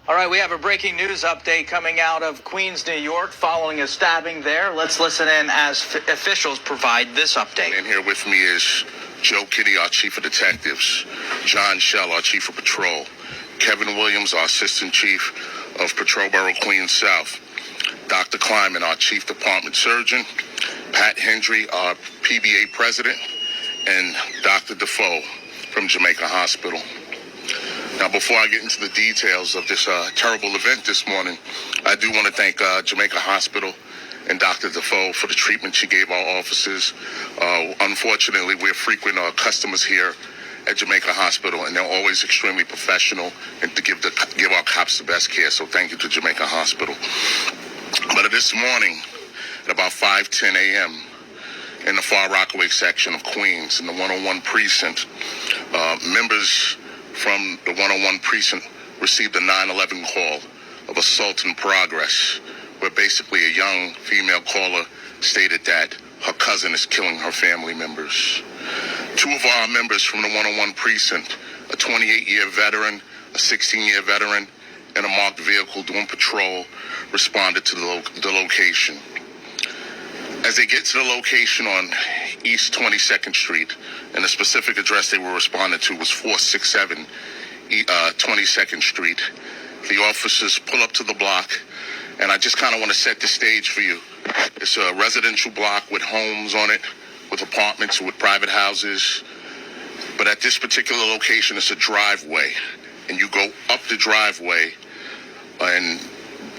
All right, we have a breaking news update coming out of Queens, New York, following a stabbing there. Let's listen in as officials provide this update. And here with me is Joe Kinney, our Chief of Detectives, John Shell, our Chief of Patrol, Kevin Williams, our Assistant Chief of Patrol Bureau Queens South, Dr. Kleiman, our Chief Department Surgeon, Pat Hendry, our PBA President, and Dr. Defoe from Jamaica Hospital. Now, before I get into the details of this terrible event this morning, I do want to thank Jamaica Hospital and Dr. Defoe for the treatment she gave our officers. Unfortunately, we're frequent customers here at Jamaica Hospital, and they're always extremely professional and to give our cops the best care. So thank you to Jamaica Hospital. But this morning, at about 5:10 a.m., in the Far Rockaway section of Queens, in the 101 precinct, members from the 101 precinct received a 911 call of assault in progress, where basically a young female caller stated that her cousin is killing her family members. Two of our members from the 101 precinct, a 28-year veteran, a 16-year veteran, and a marked vehicle doing patrol, responded to the location. As they get to the location on East 22nd Street, and the specific address they were responding to was 467 22nd Street, the officers pull up to the block, and I just kind of want to set the stage for you. It's a residential block with homes on it, with apartments, with private houses. But at this particular location, it's a driveway, and you go up the driveway, and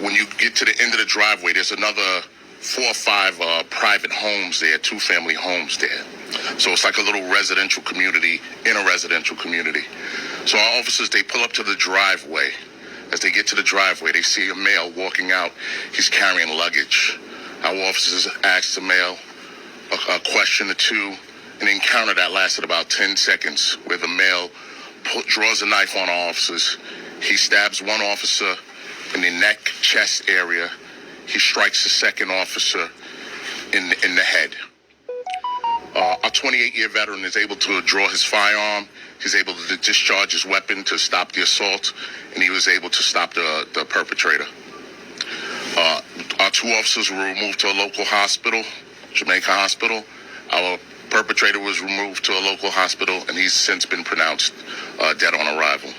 when you get to the end of the driveway, there's another 4 or 5 private homes there, 2-family homes there. So it's like a little residential community in a residential community. So our officers, they pull up to the driveway. As they get to the driveway, they see a male walking out. He's carrying luggage. Our officers asked the male a question or two, an encounter that lasted about 10 seconds, where the male draws a knife on our officers. He stabs one officer in the neck, chest area. He strikes the second officer in the head. Our 28-year veteran is able to draw his firearm. He's able to discharge his weapon to stop the assault, and he was able to stop the perpetrator. Our 2 officers were removed to a local hospital, Jamaica Hospital. Our perpetrator was removed to a local hospital, and he's since been pronounced dead on arrival.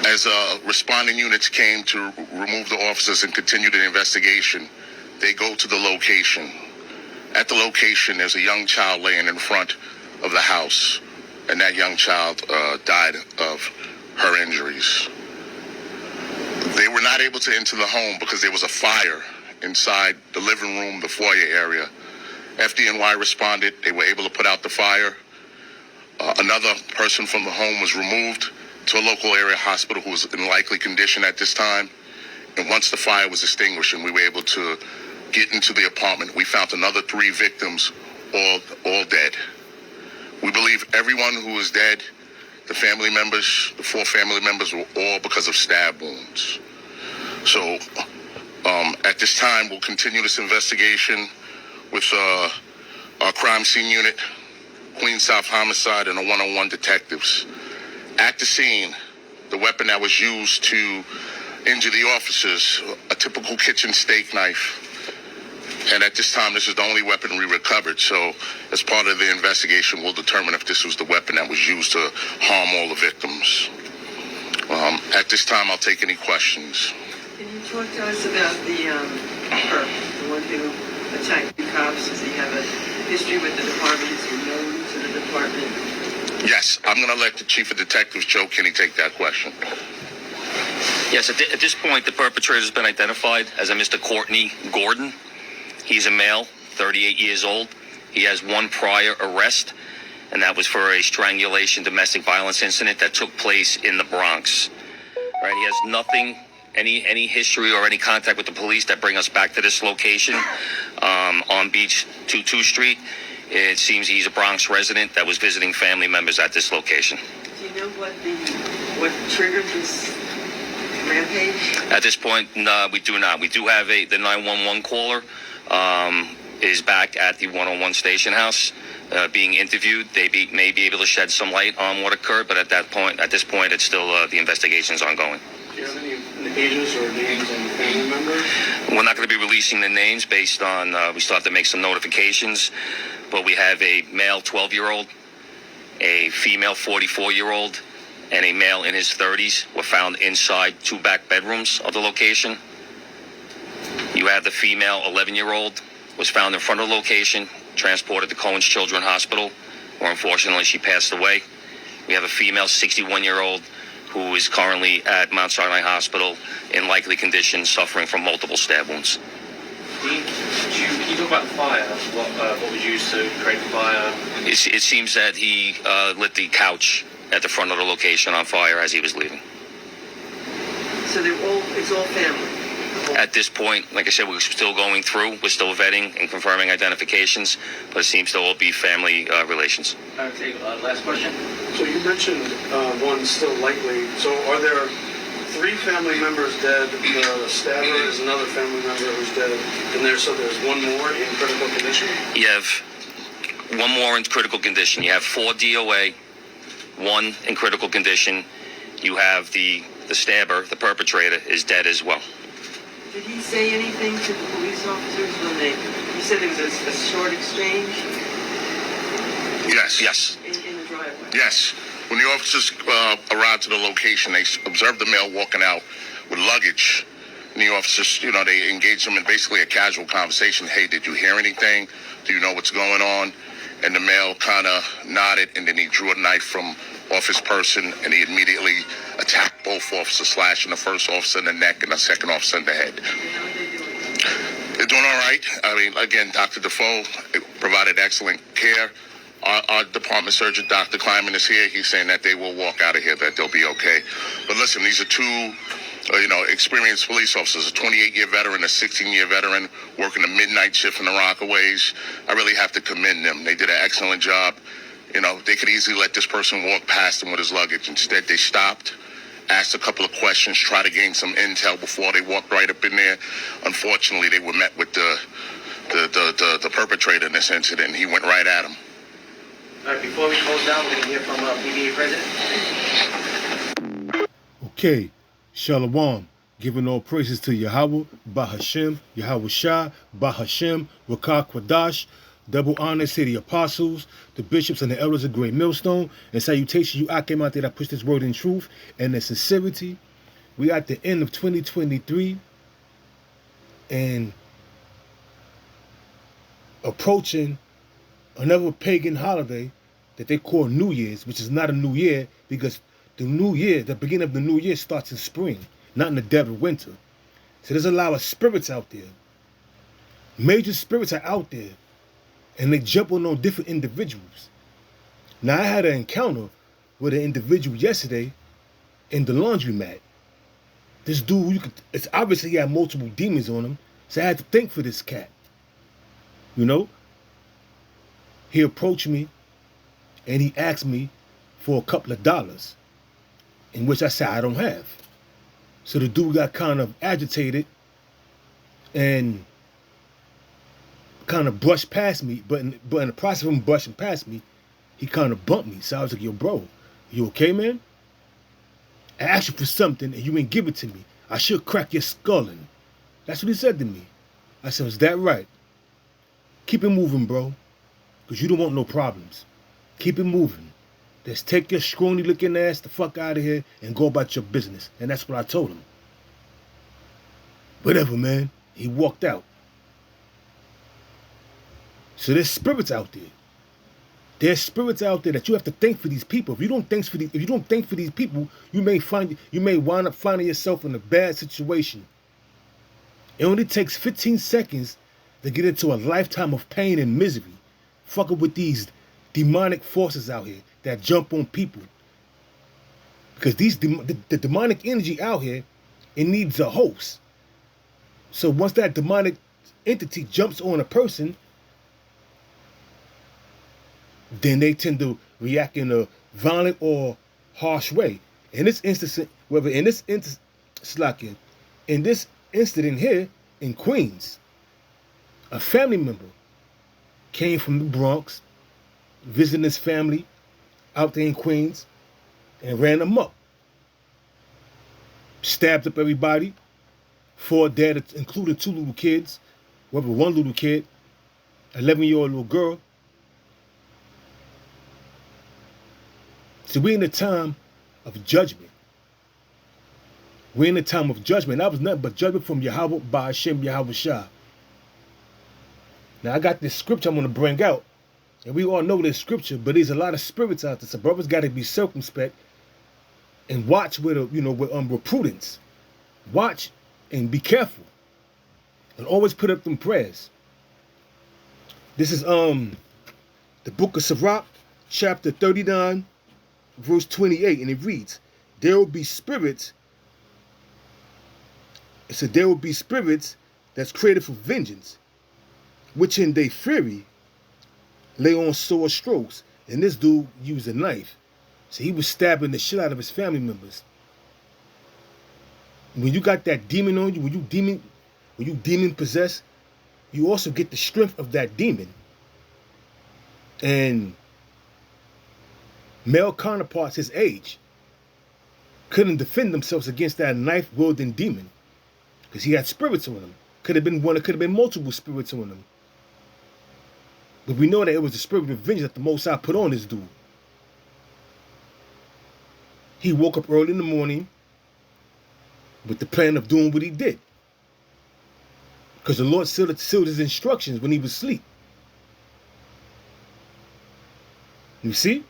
As responding units came to remove the officers and continue the investigation, they go to the location. At the location, there's a young child laying in front of the house, and that young child died of her injuries. They were not able to enter the home because there was a fire inside the living room, the foyer area. FDNY responded. They were able to put out the fire. Another person from the home was removed to a local area hospital who was in likely condition at this time. And once the fire was extinguished and we were able to get into the apartment, we found another 3 victims, all dead. We believe everyone who was dead, the family members, the 4 family members, were all because of stab wounds. So at this time, we'll continue this investigation with our crime scene unit, Queens South Homicide, and the 101 detectives. At the scene, the weapon that was used to injure the officers, a typical kitchen steak knife. And at this time, this is the only weapon we recovered. So as part of the investigation, we'll determine if this was the weapon that was used to harm all the victims. At this time, I'll take any questions. Can you talk to us about the one who attacked the cops? Does he have a history with the department? Is he known to the department? Yes, I'm going to let the Chief of Detectives, Joe Kinney, take that question. Yes, at this point, the perpetrator has been identified as a Mr. Courtney Gordon. He's a male, 38 years old. He has 1 prior arrest, and that was for a strangulation domestic violence incident that took place in the Bronx. Right? He has nothing, any history or any contact with the police that bring us back to this location on Beach 22 Street. It seems he's a Bronx resident that was visiting family members at this location. Do you know what triggered this rampage? At this point, no, we do not. We do have the 911 caller is back at the 101 station house being interviewed. They may be able to shed some light on what occurred, but at this point, it's still the investigation's ongoing. Do you have any ages or names on family members? We're not going to be releasing the names based on, we still have to make some notifications, but we have a male 12-year-old, a female 44-year-old, and a male in his 30s were found inside 2 back bedrooms of the location. You have the female 11-year-old was found in front of the location, transported to Cohen's Children's Hospital, where unfortunately she passed away. We have a female 61-year-old who is currently at Mount Sinai Hospital in likely condition, suffering from multiple stab wounds. Can you talk about the fire? What was used to create the fire? It seems that he lit the couch at the front of the location on fire as he was leaving. So it's all family. At this point, like I said, we're still going through. We're still vetting and confirming identifications, but it seems to all be family relations. Okay, last question. So you mentioned one still likely. So are there 3 family members dead? The stabber is another family member who's dead. And so there's one more in critical condition? You have one more in critical condition. You have 4 DOA, 1 in critical condition. You have the stabber, the perpetrator, is dead as well. Did he say anything to the police officers when you said there was a short exchange Yes. Yes. in the driveway? Yes. When the officers arrived to the location, they observed the male walking out with luggage. And the officers, they engaged him in basically a casual conversation. Hey, did you hear anything? Do you know what's going on? And the male kind of nodded, and then he drew a knife from off his person, and he immediately attacked both officers, slashing the first officer in the neck and the second officer in the head. How are they doing? They're doing all right. I mean, again, Dr. Defoe provided excellent care. Our department surgeon, Dr. Kleiman, is here. He's saying that they will walk out of here, that they'll be okay. But listen, these are 2, experienced police officers, a 28-year veteran, a 16-year veteran, working a midnight shift in the Rockaways. I really have to commend them. They did an excellent job. They could easily let this person walk past them with his luggage. Instead, they stopped, asked a couple of questions, tried to gain some intel before they walked right up in there. Unfortunately, they were met with the perpetrator in this incident. He went right at him. All right, before we close down, we're going to hear from PBA President. Okay, Shalom, giving all praises to Yahweh, Bahashem, Yahweh Shah, Bahashem, Rakah Kwadash, double honors to the apostles, the bishops and the elders of Great Millstone, and salutation you came out there that push this word in truth and in sincerity. We at the end of 2023 and approaching another pagan holiday that they call New Year's, which is not a new year because the beginning of the new year starts in spring, not in the dead of winter. So there's a lot of spirits out there. Major spirits are out there, and they jump on different individuals. Now, I had an encounter with an individual yesterday in the laundromat. This dude, it's obviously he had multiple demons on him, so I had to think for this cat. He approached me, and he asked me for a couple of dollars, in which I said I don't have. So the dude got kind of agitated and kind of brushed past me, but in the process of him brushing past me, he kind of bumped me. So I was like, yo, bro, you okay, man? I asked you for something and you ain't give it to me. I should crack your skull in. That's what he said to me. I said, is that right? Keep it moving, bro, because you don't want no problems. Keep it moving. Just take your scrawny looking ass the fuck out of here and go about your business. And that's what I told him. Whatever, man. He walked out. So there's spirits out there. There's spirits out there that you have to thank for these people. If you don't thank for these people, you may wind up finding yourself in a bad situation. It only takes 15 seconds to get into a lifetime of pain and misery, fucking with these demonic forces out here that jump on people. Because the demonic energy out here, it needs a host. So once that demonic entity jumps on a person, then they tend to react in a violent or harsh way. In this instance, in this incident here in Queens, a family member came from the Bronx, visiting his family out there in Queens, and ran them up. stabbed up everybody, 4 dead, including 2 little kids, whatever, 1 little kid, 11-year-old little girl. So we're in the time of judgment. We're in the time of judgment. That was nothing but judgment from Yahweh by Hashem Yahweh Shah. Now I got this scripture I'm going to bring out. And we all know this scripture, but there's a lot of spirits out there. So brothers got to be circumspect and watch with with prudence. Watch and be careful. And always put up them prayers. This is the book of Sirach, chapter 39, verse 28, and it reads, there will be spirits. It said there will be spirits that's created for vengeance, which in their fury lay on sore strokes. And this dude used a knife. So he was stabbing the shit out of his family members. When you got that demon on you, when you demon possessed, you also get the strength of that demon. And male counterparts his age couldn't defend themselves against that knife-wielding demon because he had spirits on him. Could have been one, it could have been multiple spirits on him. But we know that it was the spirit of vengeance that the Most High put on this dude. He woke up early in the morning with the plan of doing what he did. Because the Lord sealed his instructions when he was asleep. You see?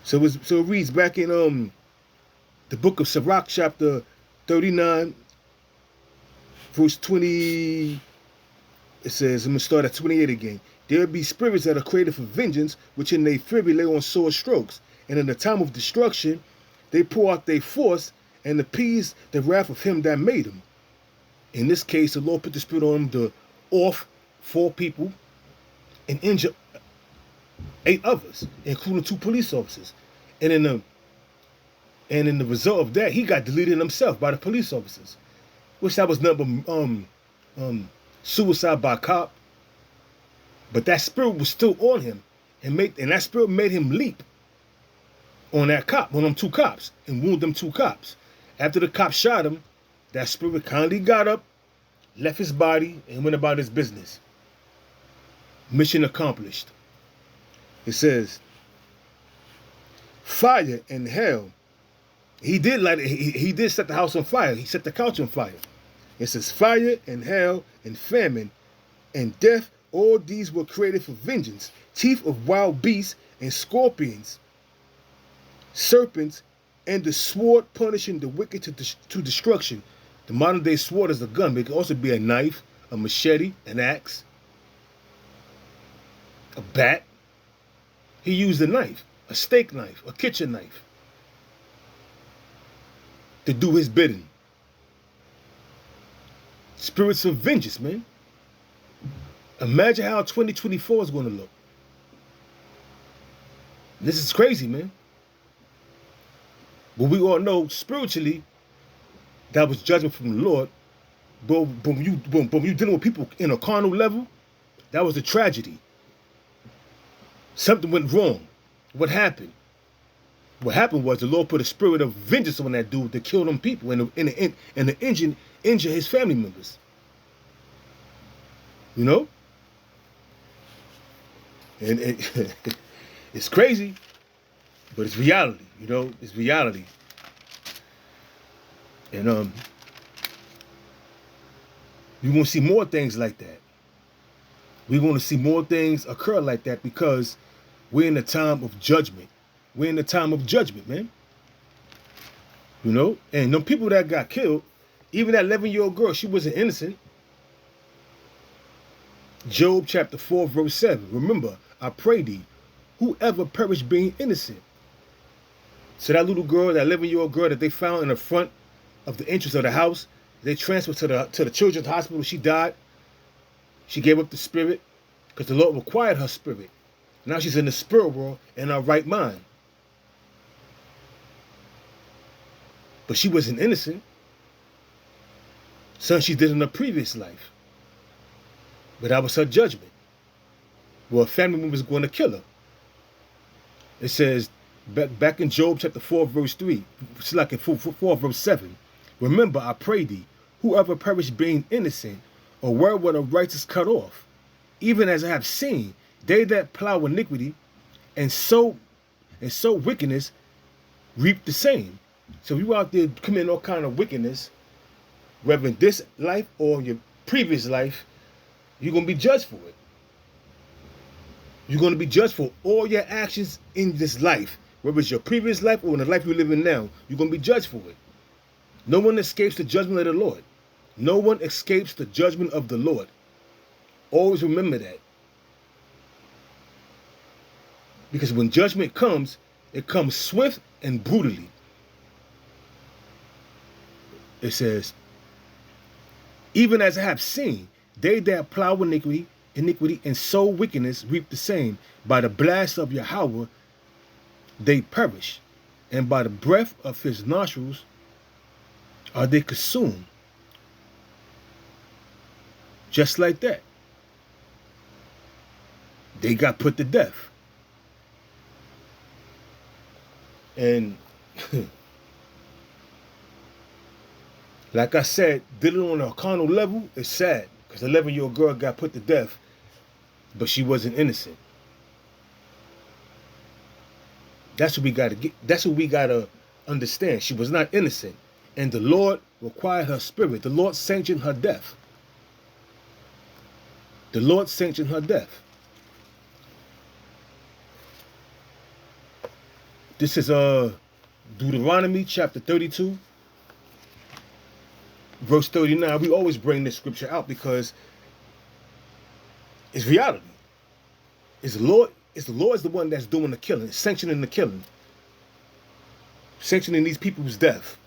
So it reads back in the book of Sirach, chapter 39, verse 20. It says, I'm going to start at 28 again. There be spirits that are created for vengeance, which in their fury lay on sore strokes. And in the time of destruction, they pour out their force and appease the wrath of him that made them. In this case, the Lord put the spirit on him to off 4 people and injure 8 others, including 2 police officers. And in the result of that, he got deleted himself by the police officers, which that was nothing but suicide by cop. But that spirit was still on him, and that spirit made him leap on that cop, on them 2 cops, and wound them 2 cops. After the cop shot him, that spirit kindly got up, left his body, and went about his business. Mission accomplished. It says, fire and hell. He did set the house on fire. He set the couch on fire. It says fire and hell and famine and death, all these were created for vengeance. Teeth of wild beasts and scorpions, serpents, and the sword punishing the wicked to destruction. The modern day sword is a gun, but it can also be a knife, a machete, an axe, a bat. He used a knife, a steak knife, a kitchen knife, to do his bidding. Spirits of vengeance, man. Imagine how 2024 is going to look. This is crazy, man. But we all know spiritually, that was judgment from the Lord. But when you dealing with people in a carnal level, that was a tragedy. Something went wrong. What happened? What happened was the Lord put a spirit of vengeance on that dude to kill them people and injure his family members. You know? And it's crazy, but it's reality. You know, it's reality. And you're going to see more things like that. We're going to see more things occur like that because we're in the time of judgment. We're in the time of judgment, man. You know? And them people that got killed, even that 11-year-old girl, she wasn't innocent. Job chapter 4, verse 7. Remember, I pray thee, whoever perished being innocent. So that little girl, that 11-year-old girl that they found in the front of the entrance of the house, they transferred to the children's hospital. She died. She gave up the spirit because the Lord required her spirit. Now she's in the spirit world in her right mind. But she wasn't innocent. Something she did in her previous life. But that was her judgment. Well, a family member was going to kill her. It says, Back in Job chapter 4, verse 3, it's like in 4 verse 7. Remember, I pray thee, whoever perished being innocent, or where were the righteous cut off, even as I have seen, they that plow iniquity and sow wickedness reap the same. So you out there committing all kind of wickedness, whether in this life or your previous life, you're gonna be judged for it. You're gonna be judged for all your actions in this life, whether it's your previous life or in the life you're living now. You're gonna be judged for it. No one escapes the judgment of the Lord. No one escapes the judgment of the Lord. Always remember that. Because when judgment comes, it comes swift and brutally. It says, even as I have seen, they that plow iniquity and sow wickedness reap the same. By the blast of Yahweh they perish, and by the breath of his nostrils are they consumed. Just like that. They got put to death. And like I said, dealing on a carnal level is sad, because 11-year-old girl got put to death, but she wasn't innocent. That's what we gotta get. That's what we gotta understand. She was not innocent, and the Lord required her spirit. The Lord sanctioned her death. The Lord sanctioned her death. This is Deuteronomy chapter 32, verse 39. We always bring this scripture out because it's reality. It's the Lord is the one that's doing the killing, sanctioning the killing, sanctioning these people's death.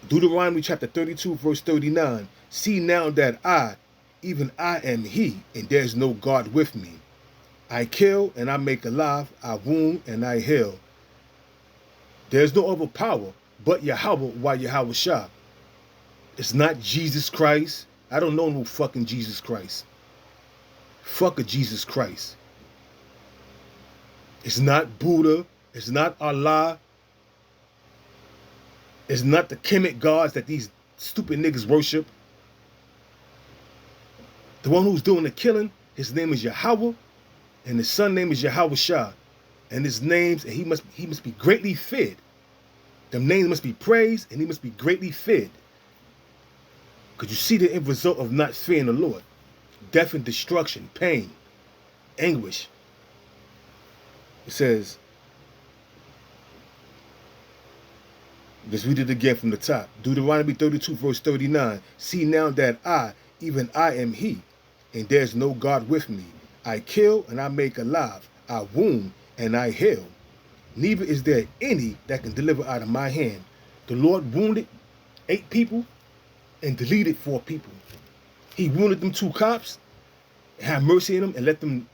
Deuteronomy chapter 32, verse 39. See now that I, even I am he, and there's no God with me. I kill and I make alive, I wound and I heal. There's no other power but Yahweh while Yahweh Shah. It's not Jesus Christ. I don't know no fucking Jesus Christ. Fuck a Jesus Christ. It's not Buddha. It's not Allah. It's not the Kemet gods that these stupid niggas worship. The one who's doing the killing, his name is Yahweh, and his son name is Yahweh Shah. And his names, and he must be greatly feared. Them names must be praised, and he must be greatly feared. Because you see the end result of not fearing the Lord. Death and destruction, pain, anguish. It says, let's read it again from the top. Deuteronomy 32, verse 39. See now that I, even I am he, and there's no God with me. I kill and I make alive. I wound and I heal. Neither is there any that can deliver out of my hand. The Lord wounded 8 people and deleted 4 people. He wounded them 2 cops, had mercy on them, and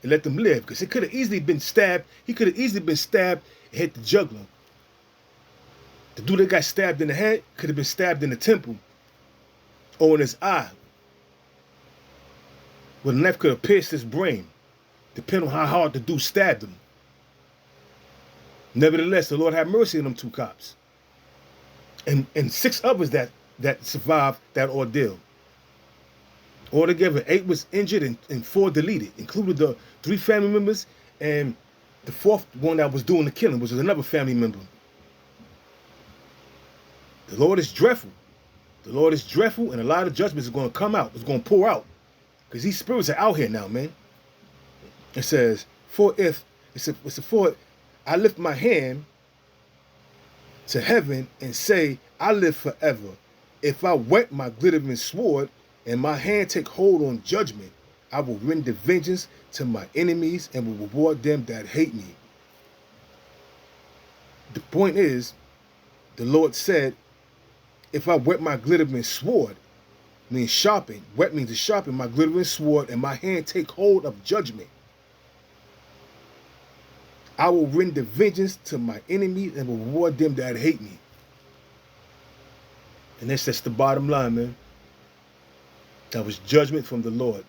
let them live. Because it could have easily been stabbed. He could have easily been stabbed and hit the jugular. The dude that got stabbed in the head could have been stabbed in the temple or in his eye. Well, the knife could have pierced his brain, depending on how hard the dude stabbed him. Nevertheless, the Lord had mercy on them 2 cops. And 6 others that survived that ordeal. Altogether, 8 was injured and 4 deleted, including the 3 family members and the 4th one that was doing the killing, which was another family member. The Lord is dreadful. The Lord is dreadful, and a lot of judgments is going to come out. It's going to pour out. Because these spirits are out here now, man. It says, for I lift my hand to heaven and say, I live forever. If I wet my glittering sword and my hand take hold on judgment, I will render vengeance to my enemies and will reward them that hate me. The point is, the Lord said, if I wet my glittering sword, means sharpen, wet means to sharpen my glittering sword and my hand take hold of judgment, I will render vengeance to my enemies and will reward them that hate me. And that's the bottom line, man. That was judgment from the Lord.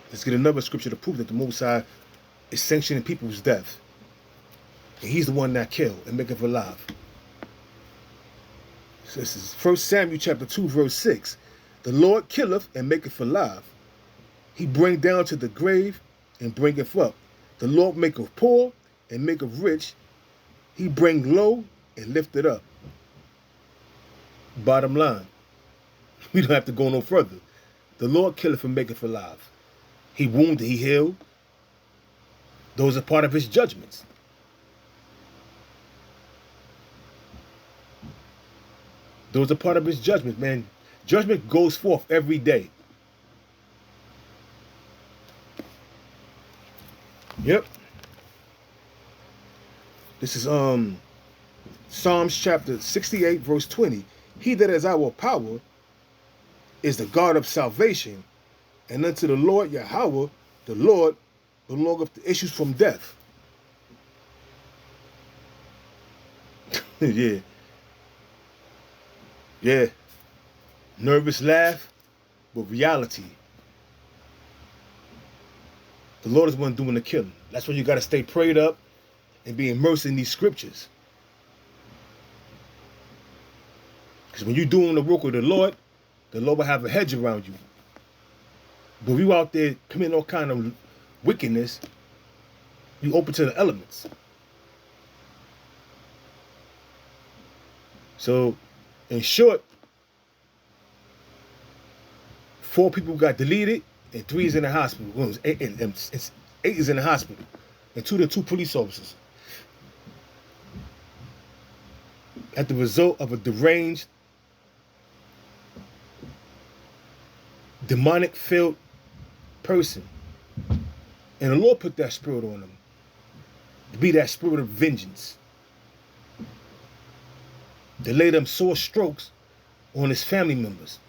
Let's get another scripture to prove that the Most High is sanctioning people's death. And he's the one that killed and maketh alive. So this is 1 Samuel chapter 2, verse 6. The Lord killeth and maketh alive. He bring down to the grave and bringeth up. The Lord maketh poor and maketh rich. He bring low and lift it up. Bottom line, we don't have to go no further. The Lord killeth and maketh alive. He wounded, he healed. Those are part of his judgments. Those are part of his judgment, man. Judgment goes forth every day. Yep. This is Psalms chapter 68, verse 20. He that is our power is the God of salvation, and unto the Lord Yahweh, the Lord, belongeth the issues from death. Yeah. Yeah. Nervous laugh, but reality. The Lord is the one doing the killing. That's why you got to stay prayed up and be immersed in these scriptures. Because when you're doing the work of the Lord will have a hedge around you. But if you out there committing all kind of wickedness, you open to the elements. So, in short, 4 people got deleted and 3 is in the hospital. Well, eight is in the hospital, and 2 police officers. At the result of a deranged, demonic-filled person. And the Lord put that spirit on them. To be that spirit of vengeance. They laid them sore strokes on his family members.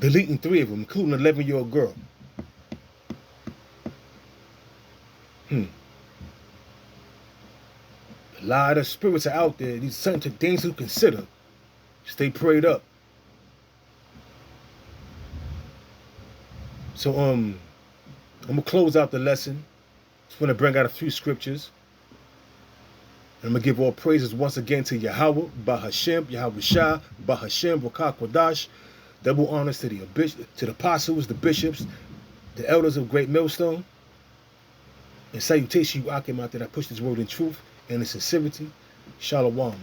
Deleting 3 of them, including an 11-year-old girl. A lot of spirits are out there. These are certain things to consider. Stay prayed up. So I'm gonna close out the lesson. Just want to bring out a few scriptures. And I'm gonna give all praises once again to Yahweh, Bahashem, Yahweh Shah, Bahashem, Rakah Kodash. Double honors to the apostles, the bishops, the elders of Great Millstone. And salutation, you Akim, out there that push this word in truth and in sincerity. Shalom.